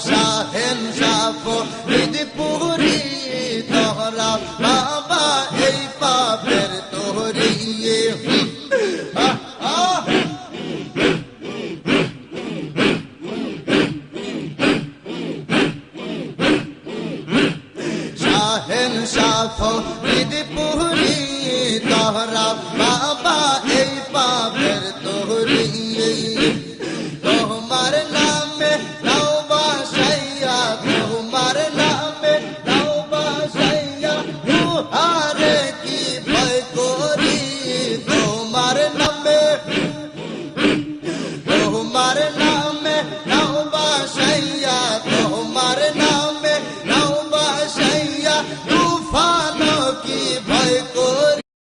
শাহেন শাফরিদ পুরি তোহরা বাবা এই পাপের তোহরিয়ে শাহেন শাফরিদ পুরি তোহরা বাবা এই পাপের তোহরিয়ে